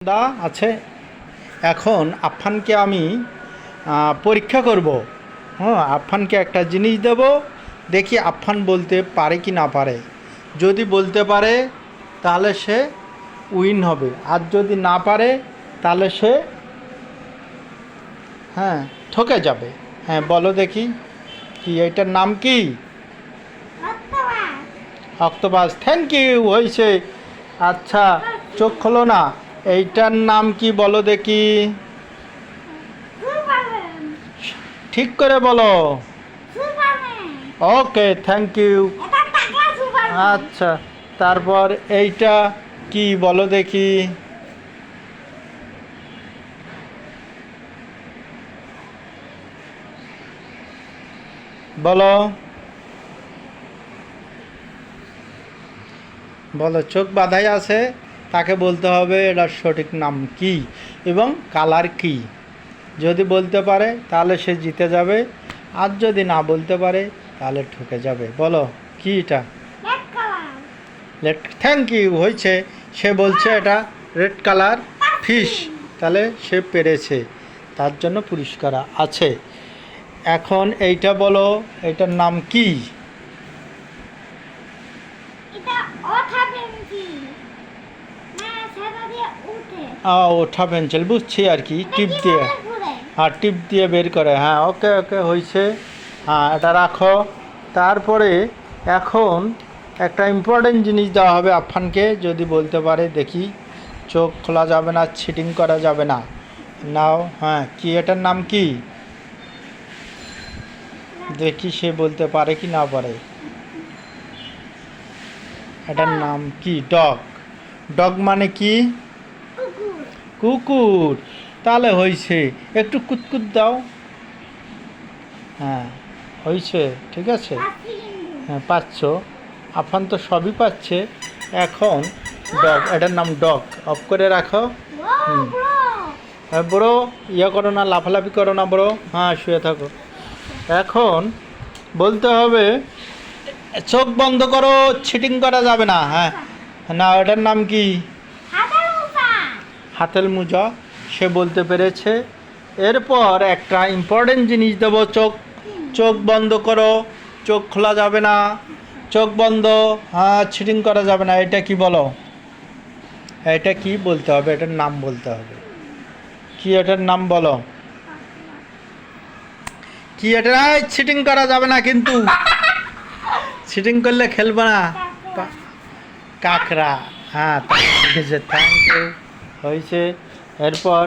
দা আছে। এখন আফফানকে আমি পরীক্ষা করব। হ্যাঁ, আফফানকে একটা জিনিস দেব, দেখি আফফান বলতে পারে কি না পারে। যদি বলতে পারে তাহলে সে উইন হবে, আর যদি না পারে তাহলে সে ঠকে যাবে। হ্যাঁ, বলো দেখি কি এটার নাম কি? অক্টোপাস। থ্যাংক ইউ, হয়েছে। আচ্ছা, চোখ খোলো না। এইটার নাম কি বলো দেখি, ঠিক করে বলো। ওকে, থ্যাংক ইউ। আচ্ছা, তারপর এইটা কি বলো দেখি। বলো বলো, চোখ বাঁধাই আছে, তাকে বলতে হবে এটার সঠিক নাম কি এবং কালার কি। যদি বলতে পারে তাহলে সে জিতে যাবে, আর যদি না বলতে পারে তাহলে ঠকে যাবে। বলো কি এটা? রেড। থ্যাংক ইউ, হয়েছে। সে বলছে এটা রেড কালার ফিশ, তাহলে সে পেরেছে, তার জন্য পুরস্কার আছে। এখন এইটা বলো, এইটার নাম কি? ওঠা পেন্সিল, বুঝছি আর কি, টিপ দিয়ে। হ্যাঁ, টিপ দিয়ে বের করে। হ্যাঁ, ওকে ওকে, হয়েছে। হ্যাঁ, এটা রাখো। তারপরে এখন একটা ইম্পর্টেন্ট জিনিস দেওয়া হবে আফফানকে, যদি বলতে পারে দেখি। চোখ খোলা যাবে না, চিটিং করা যাবে না। নাও। হ্যাঁ, কি এটার নাম কি? দেখি সে বলতে পারে কি না পারে। এটার নাম কি? ডগ। ডগ মানে কি? কুকুর। তাহলে হয়েছে, একটু কুতকুত দাও। হ্যাঁ, হয়েছে, ঠিক আছে। হ্যাঁ, পাচ্ছ। আফান তো সবই পাচ্ছে। এখন ডগ, এটার নাম ডগ। অফ করে রাখো। হ্যাঁ বড়ো, ইয়ে করো না, লাফালাফি করো না বড়ো। হ্যাঁ, শুয়ে থাকো। এখন বলতে হবে চোখ বন্ধ করো, চিটিং করা যাবে না। হ্যাঁ, না, এটার নাম কি? হাতেল মোজা। সে বলতে পেরেছে। এরপর একটা ইম্পর্টেন্ট জিনিস দেবো। চোখ বন্ধ করো, চোখ খোলা যাবে না, চোখ বন্ধ। হ্যাঁ, চিটিং করা যাবে না। এটা কি বলো? এটা কি বলতে হবে, এটার নাম বলতে হবে। কি এটার নাম বলো? কি এটা? চিটিং করা যাবে না কিন্তু, চিটিং করলে খেলবে না। কাঁকড়া। হ্যাঁ, ঠিক আছে, থ্যাংক ইউ, হয়েছে। এরপর